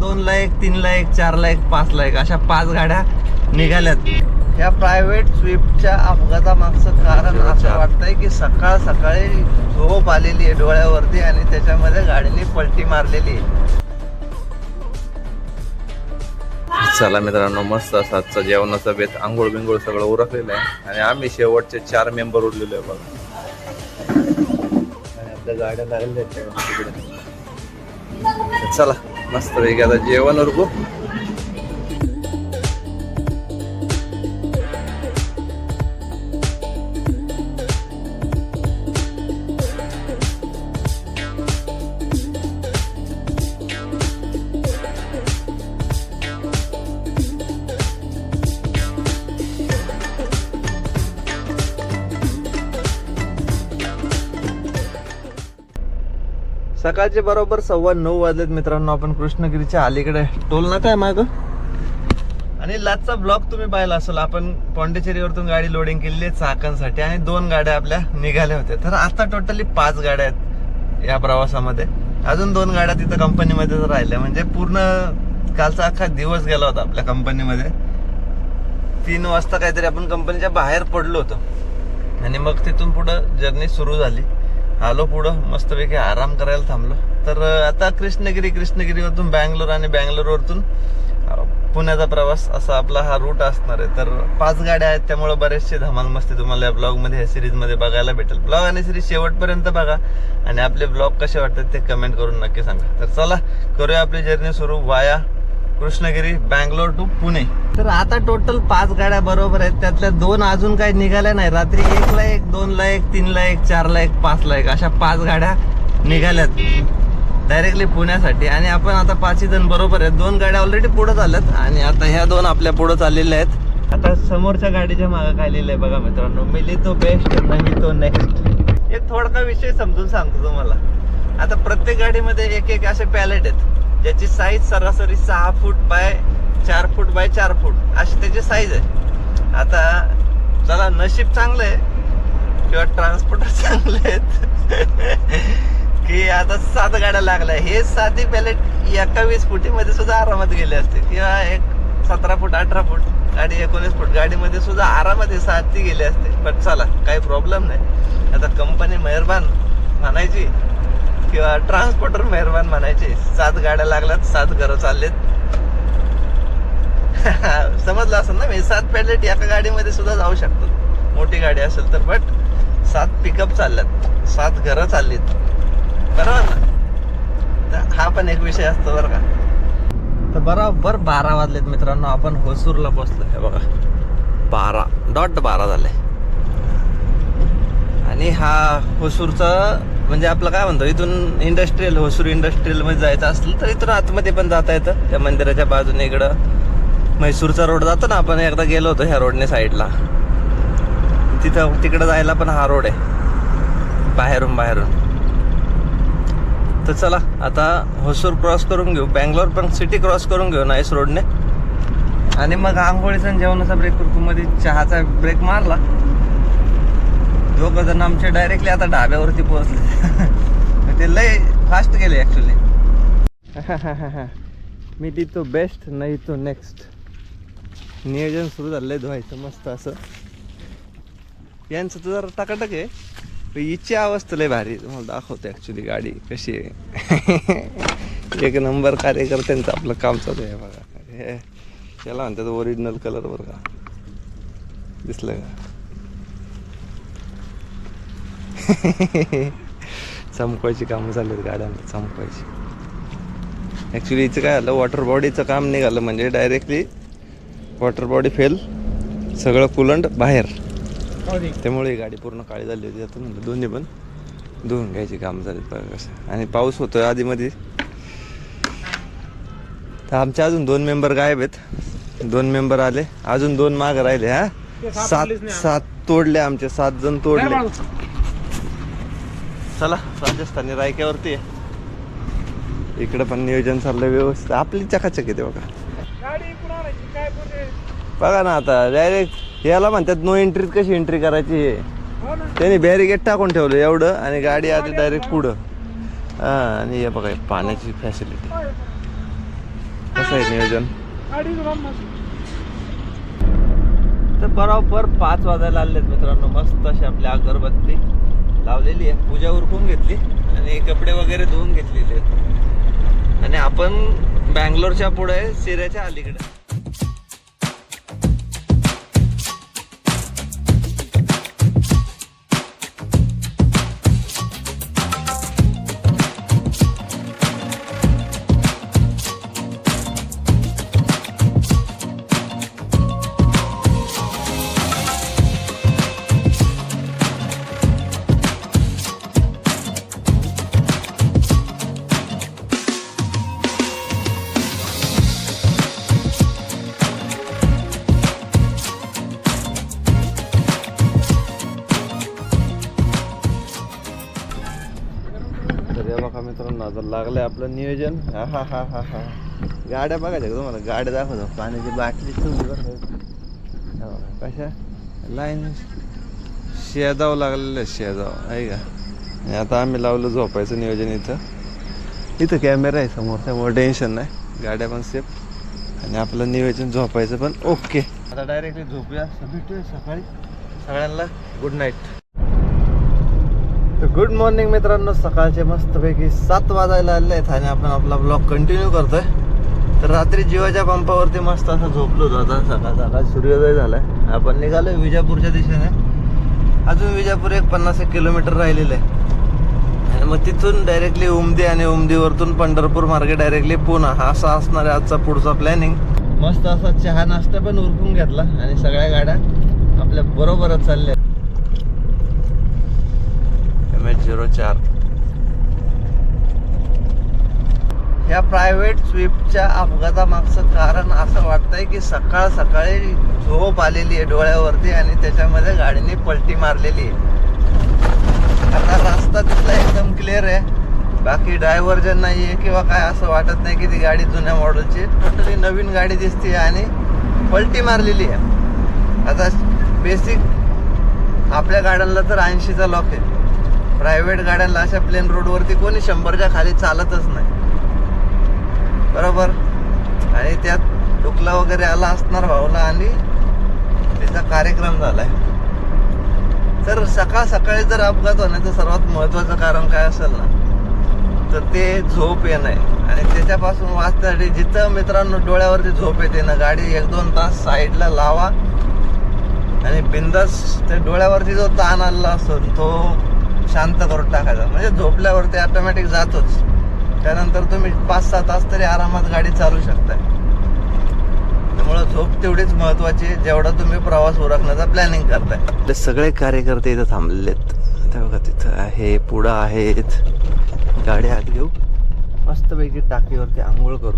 2ला 1, 3ला 1, 4ला 1, 5ला 1 अशा 5 गाड्या निघाल्यात. या प्रायव्हेट स्विफ्टच्या अपघातामागचं कारण असं वाटतंय की सकाळ सकाळी झोप आलेली आहे डोळ्यावरती आणि त्याच्यामध्ये गाडीने पलटी मारलेली आहे. चला मित्रांनो, मस्त असा आजचा जेवणाचा बेत, आंघोळ बिंघोळ सगळं उरकलेलं आहे आणि आम्ही शेवटचे 4 मेंबर उरलेलो आहे बघा. आणि आपल्या गाड्या लागल्या तिकडे. चला मस्त पैकी आता जेवण उरकू. सकाळचे बरोबर 9:15 वाजलेत मित्रांनो. आपण कृष्णगिरीच्या अलीकडे टोल नाका आहे मागं. आणि लाचचा ब्लॉग तुम्ही पाहिला असेल. आपण पॉंडिचेरीवरतून गाडी लोडिंग केलेली आहे चाकणसाठी आणि 2 गाड्या आपल्या निघाल्या होत्या. तर आता टोटली 5 गाड्या आहेत या प्रवासामध्ये. अजून 2 गाड्या तिथं कंपनीमध्ये राहिल्या. म्हणजे पूर्ण कालचा अख्खा दिवस गेला होता आपल्या कंपनीमध्ये. 3 वाजता काहीतरी आपण कंपनीच्या बाहेर पडलो होतो आणि मग तिथून पुढं जर्नी सुरू झाली. आलो पुढं मस्तपैकी आराम करायला थांबलो. तर आता कृष्णगिरीवरतून बँगलोर आणि बँगलोरवरतून पुण्याचा प्रवास असा आपला हा रूट असणार आहे. तर 5 गाड्या आहेत त्यामुळे बरेचसे धमाल मस्ती तुम्हाला या ब्लॉगमध्ये ह्या सिरीजमध्ये बघायला भेटेल. ब्लॉग आणि सिरीज शेवटपर्यंत बघा आणि आपले ब्लॉग कसे वाटतात ते कमेंट करून नक्की सांगा. तर चला करूया आपली जर्नी सुरू वाया कृष्णगिरी बँगलोर टू पुणे. तर आता टोटल 5 गाड्या बरोबर आहेत. त्यातल्या 2 अजून काही निघाल्या नाही. रात्री 1ला 1, 2ला 1, 3ला 1, 4ला 1, 5ला 1 अशा 5 गाड्या निघाल्यात डायरेक्टली पुण्यासाठी. आणि आपण आता 5 जण बरोबर आहेत. 2 गाड्या ऑलरेडी पुढे चालल्यात आणि आता ह्या 2 आपल्या पुढे चाललेल्या आहेत. आता समोरच्या गाडीच्या मागे काय लिहिलंय बघा मित्रांनो, मिली तो बेस्ट नाही तो नेक्स्ट. एक थोडका विषय समजून सांगतो तुम्हाला. आता प्रत्येक गाडीमध्ये एक असे पॅलेट आहेत ज्याची साईज सरासरी 6 फूट बाय 4 फूट बाय 4 फूट अशी त्याची साईज आहे. आता चला नशीब चांगलं आहे किंवा ट्रान्सपोर्टर चांगले आहेत की आता 7 गाड्या लागल्या. हे 7 पॅलेट एका 20 फुटीमध्ये सुद्धा आरामात गेले असते किंवा एक 17 फूट 18 फूट गाडी 19 फूट गाडीमध्ये सुद्धा आरामात 7 गेले असते. पण चला काही प्रॉब्लेम नाही. आता कंपनी मेहरबान म्हणायची किंवा ट्रान्सपोर्टर मेहरबान म्हणायचे. 7 गाड्या लागल्यात, 7 घरं चाललेत. समजलं असेल ना मी. 7 पॅलेट एका गाडीमध्ये सुद्धा जाऊ शकतात मोठी गाडी असेल तर. बट 7 पिकअप चालल्यात, 7 घरं चाललीत, बरोबर ना. तर हा पण एक विषय असतो बरं का. तर बरोबर 12 वाजलेत मित्रांनो. आपण होसूरला पोहोचलो. हे बघा 12.12 झाले. आणि हा होसूरचा म्हणजे आपलं काय म्हणतो, इथून इंडस्ट्रियल होसूर इंडस्ट्रियल मध्ये जायचं असेल तर इथून आतमध्ये पण जाता येतं. त्या मंदिराच्या बाजूने इकडं म्हैसूरचा रोड जातो ना. आपण एकदा गेलो होतो ह्या रोडने साईडला. तिकडं जायला पण हा रोड आहे बाहेरून. तर चला आता होसूर क्रॉस करून घेऊ. बँगलोर पण सिटी क्रॉस करून घेऊ नाईस रोडने. आणि मग आंघोळीचा जेवणाचा ब्रेक करतो. मध्ये चहाचा ब्रेक मारला. 2 जण आमचे डायरेक्टली आता ढाब्यावरती पोहोचले. ते लय फास्ट गेले ऍक्च्युली. मी तो बेस्ट नाही तो नेक्स्ट. नियोजन सुरू झालंय धुवायचं मस्त असं. यांचं तर जरा टकाटक आहे. हिची अवस्था लय भारी. तुम्हाला दाखवतो ऍक्च्युली गाडी कशी आहे. एक नंबर कार्यकर्त्यांचं आपलं काम चालू आहे बघा. हे याला म्हणतात ओरिजिनल कलर बरं का. दिसलं का. चमकवायची कामं चालू आहेत गाड्यांना, चमकवायची. ॲक्च्युली हिचं काय झालं, वॉटर बॉडीचं काम निघालं म्हणजे डायरेक्टली वॉटर बॉडी फेल, सगळं कुलंट बाहेर. त्यामुळे ही गाडी पूर्ण काळी झाली होती. आता म्हणलं दोन्ही पण धुवून घ्यायची काम झाली बघा कसं. आणि पाऊस होतोय आधीमध्ये. तर आमचे अजून 2 मेंबर गायब आहेत. 2 मेंबर आले, अजून 2 मागं राहिले. हा 7 तोडले आमचे. 7 जण तोडले. चला राजस्थानी रायक्यावरती आहे. इकडे पण नियोजन चाललंय व्यवस्थित. आपली चकाचक येते बघा. बघा ना आता डायरेक्ट याला म्हणतात नो एंट्रीत कशी एंट्री करायची हे. त्यांनी बॅरिकेड टाकून ठेवलं एवढं आणि गाडी आली डायरेक्ट पुढं. आणि हे बघा पाण्याची फॅसिलिटी. कसं आहे नियोजन. तर बरोबर 5 वाजायला आलेत मित्रांनो. मस्त अशी आपली अगरबत्ती लावलेली आहे, पूजा उरकून घेतली आणि कपडे वगैरे धुवून घेतलेले आहेत आणि आपण बँगलोरच्या पुढे सिऱ्याच्या अलीकडे. बघा मित्रांनो, आता लागलंय आपलं नियोजन. हा हा हा हा हा गाड्या बघायच्या का तुम्हाला? गाड्या दाखवतो. पाण्याची बाटली ठेवली बघा कशा लाईन शेजाव लागलेलं. शेजाव आहे का? आणि आता आम्ही लावलं झोपायचं नियोजन. इथं कॅमेरा आहे समोर, त्यामुळे टेन्शन नाही. गाड्या पण सेफ आणि आपलं नियोजन झोपायचं पण ओके. आता डायरेक्टली झोपूया. भेटूया सकाळी. सगळ्यांना गुड नाईट. गुड मॉर्निंग मित्रांनो. सकाळचे मस्तपैकी 7 वाजायला आले आहेत आणि आपण आपला ब्लॉग कंटिन्यू करतोय. तर रात्री जीवाच्या पंपावरती मस्त असं झोपलो होतो. आता सकाळ सकाळ सूर्योदय झालाय. आपण निघालोय विजापूरच्या दिशेने. अजून विजापूर एक 50 किलोमीटर राहिलेलं आहे आणि मग तिथून डायरेक्टली उमदी आणि उमदीवरतून पंढरपूर मार्गे डायरेक्टली पुणे. हा असा असणार आहे आजचा पुढचा प्लॅनिंग. मस्त असा चहा नाश्ता पण उरकून घेतला आणि सगळ्या गाड्या आपल्या बरोबरच चालल्या. MH04 ह्या प्रायव्हेट स्विफ्टच्या अपघातामागचं कारण असं वाटतंय की सकाळ सकाळी झोप आलेली आहे डोळ्यावरती आणि त्याच्यामध्ये गाडीने पलटी मारलेली आहे. आता रस्ता तिथला एकदम क्लिअर आहे, बाकी डायव्हर्जन नाही आहे किंवा काय असं वाटत नाही की ती गाडी जुन्या मॉडेलची. टोटली नवीन गाडी दिसते आणि पलटी मारलेली आहे. आता बेसिक आपल्या गाड्यांना तर 80चा लॉक आहे. प्रायव्हेट गाड्यांना अशा प्लेन रोडवरती कोणी 100च्या खाली चालतच नाही, बरोबर. आणि त्यात डुकला वगैरे आला असणार भाऊला आणि त्याचा कार्यक्रम झालाय. तर सकाळ सकाळी जर अपघात होण्याचं सर्वात महत्त्वाचं कारण काय असेल ना, तर ते झोप येणं आहे. आणि त्याच्यापासून वाचण्यासाठी जिथं मित्रांनो डोळ्यावरती झोप येते ना, गाडी 1-2 तास साईडला लावा आणि बिंदास त्या डोळ्यावरती जो ताण आलेला असतो तो शांत करून टाकायचा. म्हणजे झोपल्यावरती ऑटोमॅटिक जातोच. त्यानंतर तुम्ही 5-6 तास तरी आरामात गाडी चालू शकताय. त्यामुळं झोप तेवढीच महत्त्वाची आहे जेवढा तुम्ही प्रवास उरकण्याचा प्लॅनिंग करताय. आपले सगळे कार्यकर्ते इथं थांबलेले आहेत. आता बघा तिथं आहे, पुढं आहेत. गाडी हात घेऊ मस्तपैकी टाकीवरती आंघोळ करू.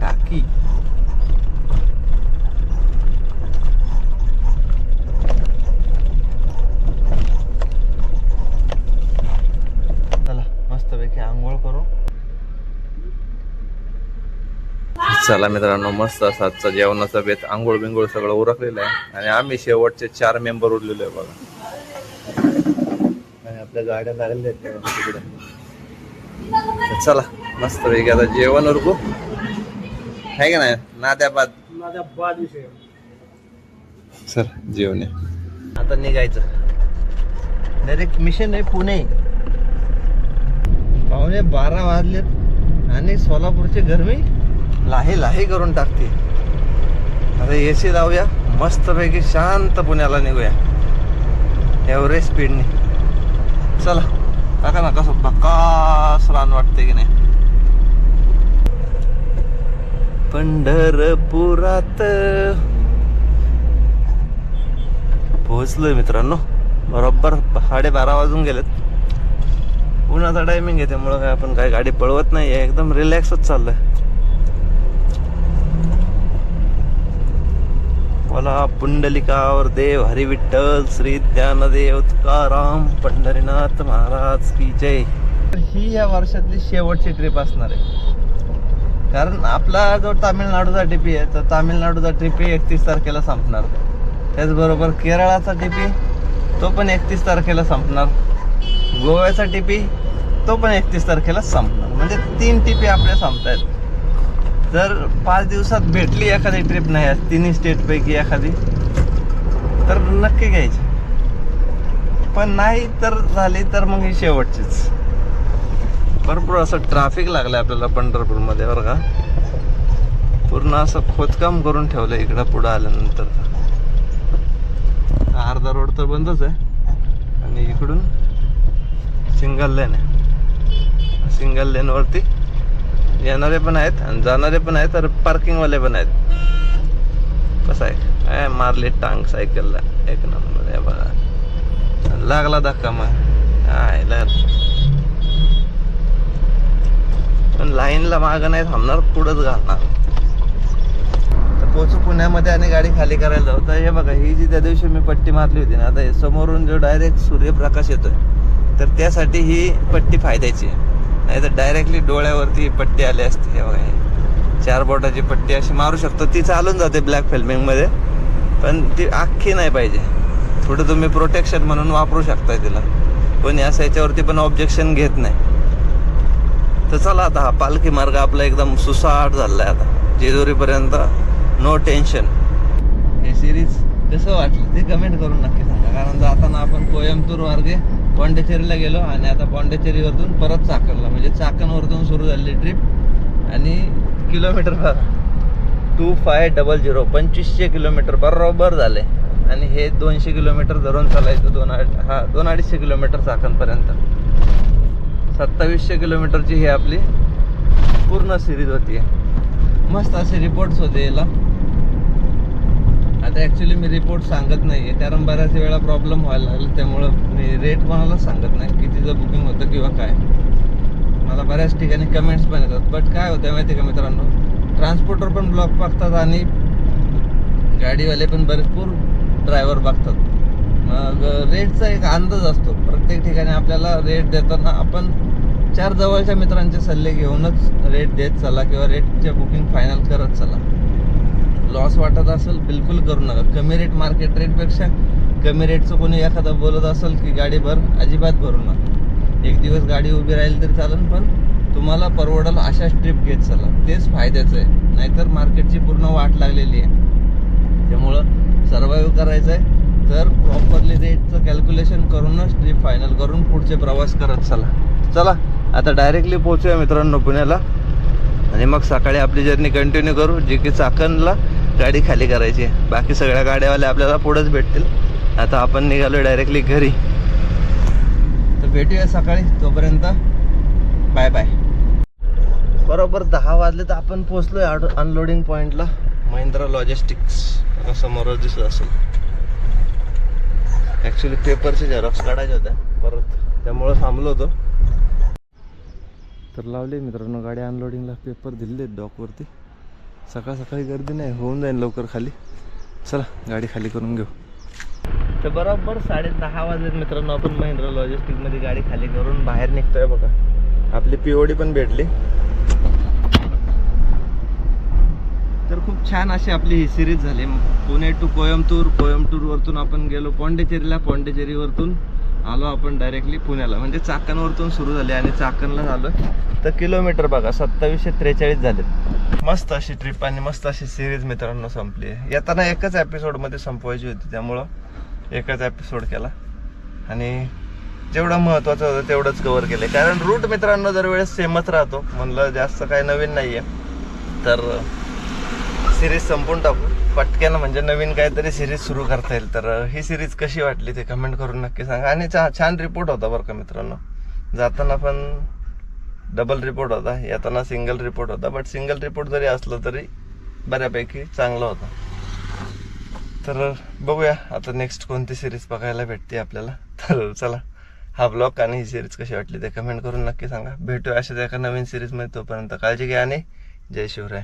टाकी चला मस्तपैकी आंघोळ करू. चला मित्रांनो, मस्त असा आजचा जेवणाचा बेत. आंघोळ बिंघोळ सगळं उरकलेलं आहे आणि आम्ही शेवटचे 4 मेंबर उरलेलो आहे बघा. आणि आपल्या गाड्या लागलेल्या आहेत तिकडे. चला मस्तपैकी आता जेवण उरकू, आहे का नाही? नाद्याबाद विषय. सर जेवण आता निघायचं. डायरेक्ट मिशन आहे पुणे. 12:15 वाजलेत आणि सोलापूरची गरमी लाही लाही करून टाकते. आता AC लावूया मस्तपैकी, शांत पुण्याला निघूया एव्हरेज स्पीडने. चला टाका ना, कसं बकास रान वाटते की नाही. पंढरपुरात पोहोचलोय मित्रांनो. बरोबर 12:30 वाजून गेलेत. उन्हाचा टायमिंग आहे त्यामुळं काय आपण काय गाडी पळवत नाही, एकदम रिलॅक्सच चाललंय. मला पुंडलिकावर देव हरी विठ्ठल श्री ज्ञानदेव तुकाराम पंढरीनाथ महाराज की जय. ही या वर्षातली शेवटची ट्रिप असणार आहे, कारण आपला जो तामिळनाडूचा ट्रिप आहे तर तामिळनाडूचा ट्रिप 31 तारखेला संपणार. त्याचबरोबर केरळाचा टीपी तो पण 31 तारखेला संपणार. गोव्याचा टीपी तो पण 31 तारखेला संपणार. म्हणजे 3 टीपी आपल्या संपतायत. जर 5 दिवसात भेटली एखादी ट्रिप नाही तिन्ही स्टेटपैकी एखादी तर नक्की घ्यायची. पण नाही तर झाली तर मग ही शेवटचीच. भरपूर असं ट्रॅफिक लागलं आपल्याला पंढरपूरमध्ये बरं का. पूर्ण असं खोदकाम करून ठेवलं इकडं पुढं आल्यानंतर. अर्धा रोड तर बंदच आहे आणि इकडून सिंगल लेन आहे. सिंगल लेनवरती येणारे पण आहेत आणि जाणारे पण आहेत तर पार्किंगवाले पण आहेत. कसं आहे मारली टांग सायकलला एक नंबर आहे बघा. लागला धक्का मग पण लाईनला मागं नाही थांबणार, पुढंच घालणार. तर पोचू पुण्यामध्ये आणि गाडी खाली करायला जाऊ. तर हे बघा ही जी त्या दिवशी मी पट्टी मारली होती ना, आता समोरून जो डायरेक्ट सूर्यप्रकाश येतोय तर त्यासाठी ही पट्टी फायद्याची आहे. नाही तर डायरेक्टली डोळ्यावरती पट्टी आली असते. हे बघा ही 4 बोटाची पट्टी अशी मारू शकतो, ती चालून जाते ब्लॅक फिल्मिंगमध्ये. पण ती अख्खी नाही पाहिजे. थोडं तुम्ही प्रोटेक्शन म्हणून वापरू शकताय तिला. कोणी असं याच्यावरती पण ऑब्जेक्शन घेत नाही. तर चला आता हा पालखी मार्ग आपला एकदम सुसाट झालाय आता जेजुरीपर्यंत. No tension. हे सिरीज कसं वाटलं ते कमेंट करून नक्की सांगा. कारण जाताना आपण कोयंबतूर मार्गे पॉंडिचेरीला गेलो आणि आता पॉंडिचेरीवरतून परत चाकणला, म्हणजे चाकणवरतून सुरू झालेली ट्रिप. आणि किलोमीटर बघा 2500 2500 किलोमीटर बरोबर झाले. आणि हे 200 किलोमीटर धरून चालायचं 2-250 किलोमीटर चाकणपर्यंत. 2700 किलोमीटरची ही आपली पूर्ण सिरीज होती. मस्त असे रिपोर्ट्स होते याला. आता ॲक्च्युली मी रिपोर्ट सांगत नाही आहे कारण बऱ्याच वेळा प्रॉब्लेम व्हायला लागला. त्यामुळं मी रेट कोणाला सांगत नाही कितीचं बुकिंग होतं किंवा काय. मला बऱ्याच ठिकाणी कमेंट्स पण येतात. बट काय होतं माहिती आहे का मित्रांनो, ट्रान्सपोर्टर पण ब्लॉक बघतात आणि गाडीवाले पण भरपूर ड्रायव्हर बघतात. मग रेटचा एक अंदाज असतो. प्रत्येक ठिकाणी आपल्याला रेट देताना आपण 4 जवळच्या मित्रांचे सल्ले घेऊनच रेट देत चला किंवा रेटचे बुकिंग फायनल करत चला. लॉस वाटत असेल बिलकुल करू नका. कमी रेट मार्केट रेटपेक्षा कमी रेटचं कोणी एखादा बोलत असेल की गाडी भर, अजिबात भरू नका. एक दिवस गाडी उभी राहील तरी चालेल, पण तुम्हाला परवडेल अशा ट्रिप घेत चला. तेच फायद्याचं आहे. नाहीतर मार्केटची पूर्ण वाट लागलेली आहे. त्यामुळं सर्वाइव्ह करायचं आहे तर प्रॉपरली रेटचं कॅल्क्युलेशन करूनच ट्रिप फायनल करून पुढचे प्रवास करत चला. चला आता डायरेक्टली पोहोचूया मित्रांनो पुण्याला आणि मग सकाळी आपली जर्नी कंटिन्यू करू. जी की चाकणला गाडी खाली करायची आहे. बाकी सगळ्या गाड्यावाल्या आपल्याला पुढंच भेटतील. आता आपण निघालो डायरेक्टली घरी. तर भेटूया सकाळी. तोपर्यंत बाय बाय. बरोबर 10 वाजले तर आपण पोहोचलोय अनलोडिंग पॉईंटला. महिंद्रा लॉजिस्टिक्स समोरच दिसत असेल. ॲक्च्युली पेपरचे झेरॉक्स काढायच्या होत्या परत, त्यामुळं थांबलो होतो. तर लावले मित्रांनो गाडी अनलोडिंगला. पेपर दिले डॉकवरती. सकाळ सकाळी गर्दी नाही, होऊन जाईल लवकर खाली. चला गाडी खाली करून घेऊ. तर बरोबर 10:30 वाजलेत मित्रांनो. आपण महिंद्रा लॉजिस्टिकमध्ये गाडी खाली करून बाहेर निघतोय बघा. आपली POD पण भेटली. तर खूप छान अशी आपली ही सिरीज झाली. पुणे टू कोयंबतूर, कोयंबतूरवरतून आपण गेलो पॉंडिचेरीला, पॉंडिचेरीवरतून आलो आपण डायरेक्टली पुण्याला. म्हणजे चाकणवरतून सुरू झाली आणि चाकणला झालो. तर किलोमीटर बघा 2743 झालेत. मस्त अशी ट्रिप आणि मस्त अशी सिरीज मित्रांनो संपली आहे. येताना एकच एपिसोडमध्ये संपवायची होती, त्यामुळं एकच एपिसोड केला आणि जेवढं महत्त्वाचं होतं तेवढंच कव्हर केलं. कारण रूट मित्रांनो दरवेळेस सेमच राहतो. म्हणलं जास्त काही नवीन नाही आहे तर सिरीज संपून टाकू पटक्यानं, म्हणजे नवीन काहीतरी सिरीज सुरू करता येईल. तर ही सिरीज कशी वाटली ते कमेंट करून नक्की सांगा. आणि छान रिपोर्ट होता बरं का मित्रांनो. जाताना पण डबल रिपोर्ट होता, येताना सिंगल रिपोर्ट होता. बट सिंगल रिपोर्ट जरी असलं तरी बऱ्यापैकी चांगलं होतं. तर बघूया आता नेक्स्ट कोणती सिरीज बघायला भेटते आपल्याला. तर चला हा ब्लॉग आणि ही सिरीज कशी वाटली ते कमेंट करून नक्की सांगा. भेटूया अशाच एका नवीन सिरीजमध्ये. तोपर्यंत काळजी घ्या आणि जय शिवराय.